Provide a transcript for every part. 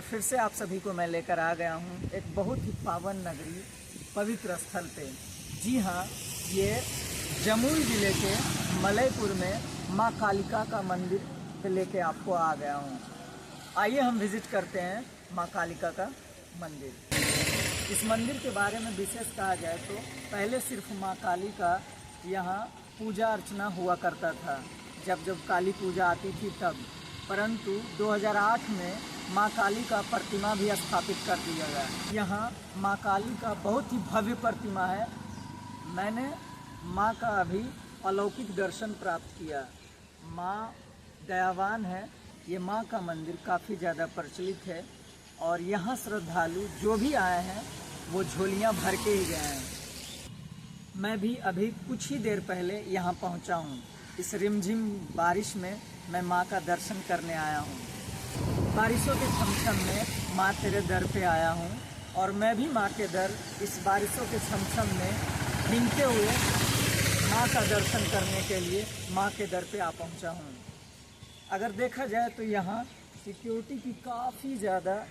बार फिर से आप सभी को मैं लेकर आ गया हूँ एक बहुत ही पावन नगरी पवित्र स्थल पे। जी हाँ, ये जमुई जिले के मलयपुर में माँ कालिका का मंदिर पे लेके आपको आ गया हूँ। आइए हम विजिट करते हैं माँ कालिका का मंदिर। इस मंदिर के बारे में विशेष कहा जाए तो पहले सिर्फ माँ काली का यहाँ पूजा अर्चना हुआ करता था, जब काली पूजा आती थी तब। परंतु 2008 में माँ काली का प्रतिमा भी स्थापित कर दिया गया। यहाँ माँ काली का बहुत ही भव्य प्रतिमा है। मैंने माँ का अभी अलौकिक दर्शन प्राप्त किया। माँ दयावान है। ये माँ का मंदिर काफ़ी ज़्यादा प्रचलित है और यहाँ श्रद्धालु जो भी आए हैं वो झोलियाँ भर के ही गए हैं। मैं भी अभी कुछ ही देर पहले यहाँ पहुँचा हूँ। इस रिमझिम बारिश में मैं माँ का दर्शन करने आया हूँ। बारिशों के छमछम में माँ तेरे दर पे आया हूँ और मैं भी माँ के दर इस बारिशों के छमछम में भीगते हुए माँ का दर्शन करने के लिए माँ के दर पे आ पहुँचा हूँ। अगर देखा जाए तो यहाँ सिक्योरिटी की काफ़ी ज़्यादा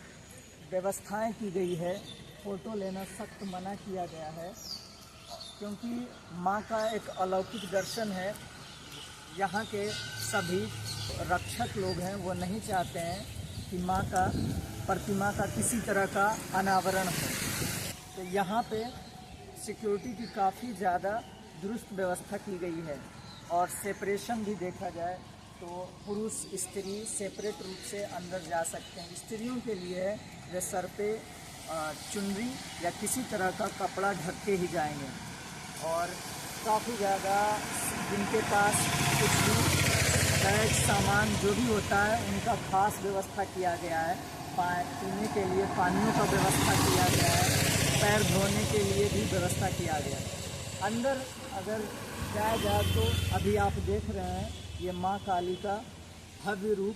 व्यवस्थाएं की गई है। फ़ोटो लेना सख्त मना किया गया है क्योंकि माँ का एक अलौकिक दर्शन है। यहाँ के सभी रक्षक लोग हैं वो नहीं चाहते हैं कि माँ का प्रतिमा का किसी तरह का अनावरण हो। तो यहाँ पे सिक्योरिटी की काफ़ी ज़्यादा दुरुस्त व्यवस्था की गई है और सेपरेशन भी देखा जाए तो पुरुष स्त्री सेपरेट रूप से अंदर जा सकते हैं। स्त्रियों के लिए है वे सर पे चुनरी या किसी तरह का कपड़ा ढक के ही जाएंगे और काफ़ी ज़्यादा जिनके पास कुछ भी बैग सामान जो भी होता है उनका खास व्यवस्था किया गया है। पीने के लिए पानियों का व्यवस्था किया गया है, पैर धोने के लिए भी व्यवस्था किया गया है। अंदर अगर जाया जाए तो अभी आप देख रहे हैं ये माँ काली का भव्य रूप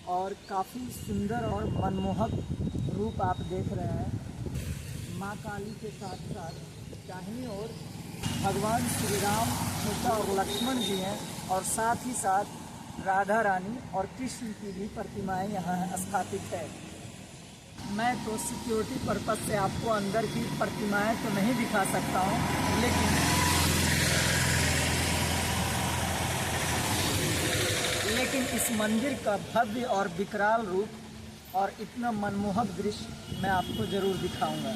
और काफ़ी सुंदर और मनमोहक रूप आप देख रहे हैं। माँ काली के साथ साथ दाहिनी ओर भगवान श्री राम, सीता और लक्ष्मण जी हैं और साथ ही साथ राधा रानी और कृष्ण की भी प्रतिमाएं यहाँ स्थापित है। मैं तो सिक्योरिटी पर्पस से आपको अंदर की प्रतिमाएं तो नहीं दिखा सकता हूँ, लेकिन इस मंदिर का भव्य और विकराल रूप और इतना मनमोहक दृश्य मैं आपको ज़रूर दिखाऊंगा।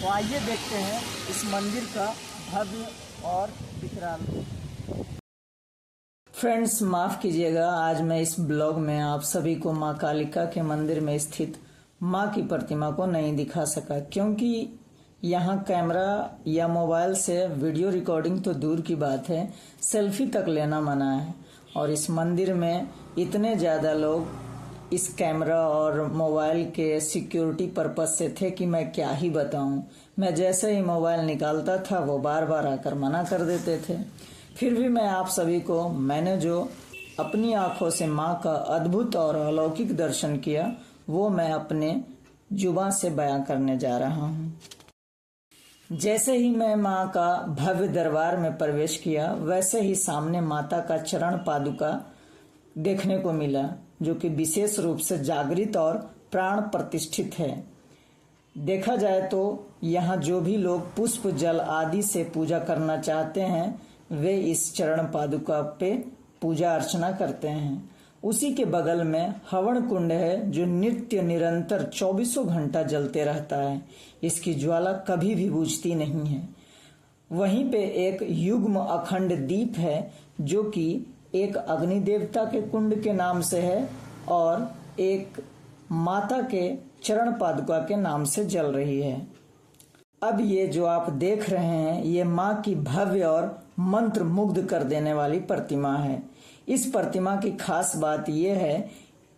तो आइए देखते हैं इस मंदिर का भव्य और विकराल रूप। फ्रेंड्स, माफ़ कीजिएगा, आज मैं इस ब्लॉग में आप सभी को माँ कालिका के मंदिर में स्थित माँ की प्रतिमा को नहीं दिखा सका क्योंकि यहाँ कैमरा या मोबाइल से वीडियो रिकॉर्डिंग तो दूर की बात है, सेल्फी तक लेना मना है। और इस मंदिर में इतने ज़्यादा लोग इस कैमरा और मोबाइल के सिक्योरिटी पर्पस से थे कि मैं क्या ही बताऊं। मैं जैसे ही मोबाइल निकालता था वो बार बार आकर मना कर देते थे। फिर भी मैं आप सभी को मैंने जो अपनी आंखों से माँ का अद्भुत और अलौकिक दर्शन किया वो मैं अपने जुबान से बयां करने जा रहा हूँ। जैसे ही मैं माँ का भव्य दरबार में प्रवेश किया वैसे ही सामने माता का चरण पादुका देखने को मिला जो कि विशेष रूप से जागृत और प्राण प्रतिष्ठित है। देखा जाए तो यहाँ जो भी लोग पुष्प जल आदि से पूजा करना चाहते हैं वे इस चरण पादुका पे पूजा अर्चना करते हैं। उसी के बगल में हवन कुंड है जो नित्य निरंतर 24 घंटा जलते रहता है। इसकी ज्वाला कभी भी बुझती नहीं है। वहीं पे एक युग्म अखंड दीप है जो कि एक अग्नि देवता के कुंड के नाम से है और एक माता के चरण पादुका के नाम से जल रही है। अब ये जो आप देख रहे हैं ये माँ की भव्य और मंत्र मुग्ध कर देने वाली प्रतिमा है। इस प्रतिमा की खास बात यह है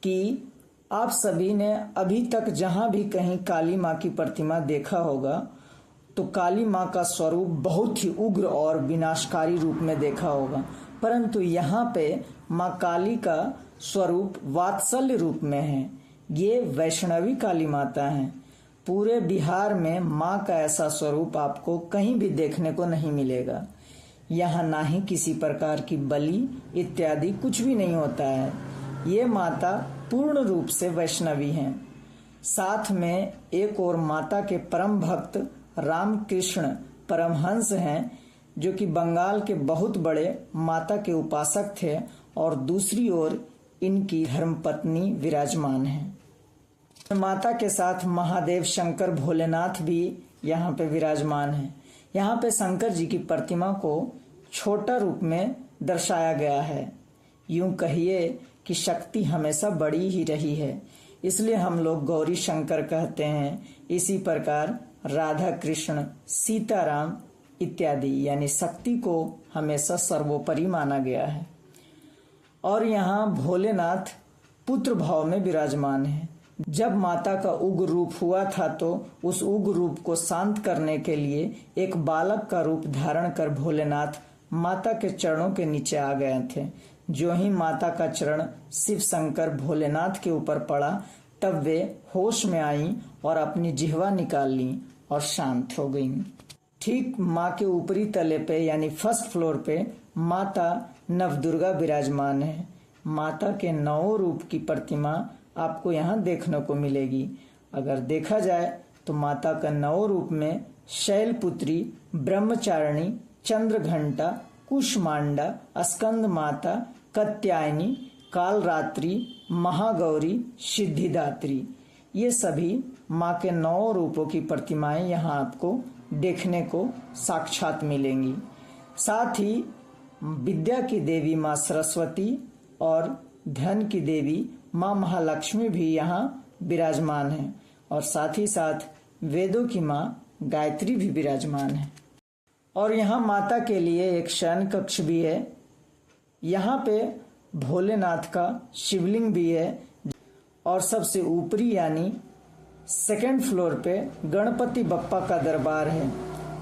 कि आप सभी ने अभी तक जहां भी कहीं काली माँ की प्रतिमा देखा होगा तो काली माँ का स्वरूप बहुत ही उग्र और विनाशकारी रूप में देखा होगा, परंतु यहाँ पे माँ काली का स्वरूप वात्सल्य रूप में है। ये वैष्णवी काली माता है। पूरे बिहार में माँ का ऐसा स्वरूप आपको कहीं भी देखने को नहीं मिलेगा। यहाँ ना ही किसी प्रकार की बलि इत्यादि कुछ भी नहीं होता है। ये माता पूर्ण रूप से वैष्णवी हैं। साथ में एक और माता के परम भक्त रामकृष्ण परमहंस हैं, जो कि बंगाल के बहुत बड़े माता के उपासक थे, और दूसरी ओर इनकी धर्मपत्नी विराजमान है। माता के साथ महादेव शंकर भोलेनाथ भी यहाँ पे विराजमान है। यहाँ पे शंकर जी की प्रतिमा को छोटा रूप में दर्शाया गया है। यूं कहिए कि शक्ति हमेशा बड़ी ही रही है, इसलिए हम लोग गौरी शंकर कहते हैं। इसी प्रकार राधा कृष्ण, सीताराम इत्यादि यानी शक्ति को हमेशा सर्वोपरि माना गया है। और यहाँ भोलेनाथ पुत्र भाव में विराजमान है। जब माता का उग्र रूप हुआ था तो उस उग्र रूप को शांत करने के लिए एक बालक का रूप धारण कर भोलेनाथ माता के चरणों के नीचे आ गए थे। जो ही माता का चरण शिव शंकर भोलेनाथ के ऊपर पड़ा, तब वे होश में आईं और अपनी जिह्वा निकाल लीं और शांत हो गईं। ठीक माँ के ऊपरी तले पे यानी फर्स्ट फ्लोर पे माता नवदुर्गा विराजमान है। माता के 9 रूप की प्रतिमा आपको यहाँ देखने को मिलेगी। अगर देखा जाए तो माता का 9 रूप में शैलपुत्री, ब्रह्मचारिणी, चंद्रघंटा, कुष्मांडा, स्कंद माता, कात्यायनी, कालरात्रि, महागौरी, सिद्धिदात्री, ये सभी माँ के 9 रूपों की प्रतिमाएं यहाँ आपको देखने को साक्षात मिलेंगी। साथ ही विद्या की देवी माँ सरस्वती और धन की देवी माँ महालक्ष्मी भी यहाँ विराजमान है, और साथ ही साथ वेदों की माँ गायत्री भी विराजमान है। और यहाँ माता के लिए एक शयन कक्ष भी है। यहाँ पे भोलेनाथ का शिवलिंग भी है, और सबसे ऊपरी यानी 2nd फ्लोर पे गणपति बप्पा का दरबार है।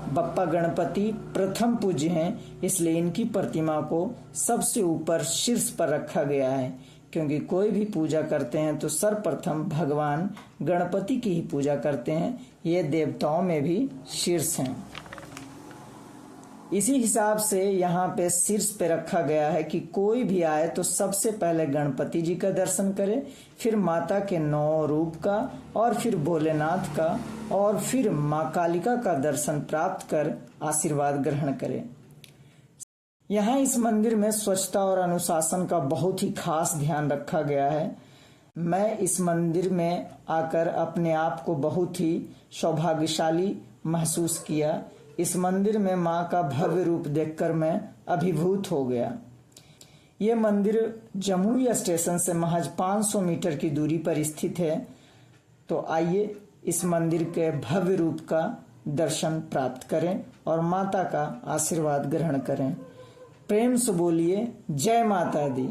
बप्पा गणपति प्रथम पूज्य हैं, इसलिए इनकी प्रतिमा को सबसे ऊपर शीर्ष पर रखा गया है, क्योंकि कोई भी पूजा करते हैं तो सर्वप्रथम भगवान गणपति की ही पूजा करते हैं। ये देवताओं में भी शीर्ष हैं। इसी हिसाब से यहाँ पे शीर्ष पे रखा गया है कि कोई भी आए तो सबसे पहले गणपति जी का दर्शन करे, फिर माता के 9 रूप का, और फिर भोलेनाथ का, और फिर माँ कालिका का दर्शन प्राप्त कर आशीर्वाद ग्रहण करे। यहाँ इस मंदिर में स्वच्छता और अनुशासन का बहुत ही खास ध्यान रखा गया है। मैं इस मंदिर में आकर अपने आप को बहुत ही सौभाग्यशाली महसूस किया। इस मंदिर में माँ का भव्य रूप देखकर मैं अभिभूत हो गया। ये मंदिर जमुई स्टेशन से महज 500 मीटर की दूरी पर स्थित है। तो आइए इस मंदिर के भव्य रूप का दर्शन प्राप्त करें और माता का आशीर्वाद ग्रहण करें। प्रेम से बोलिए जय माता दी।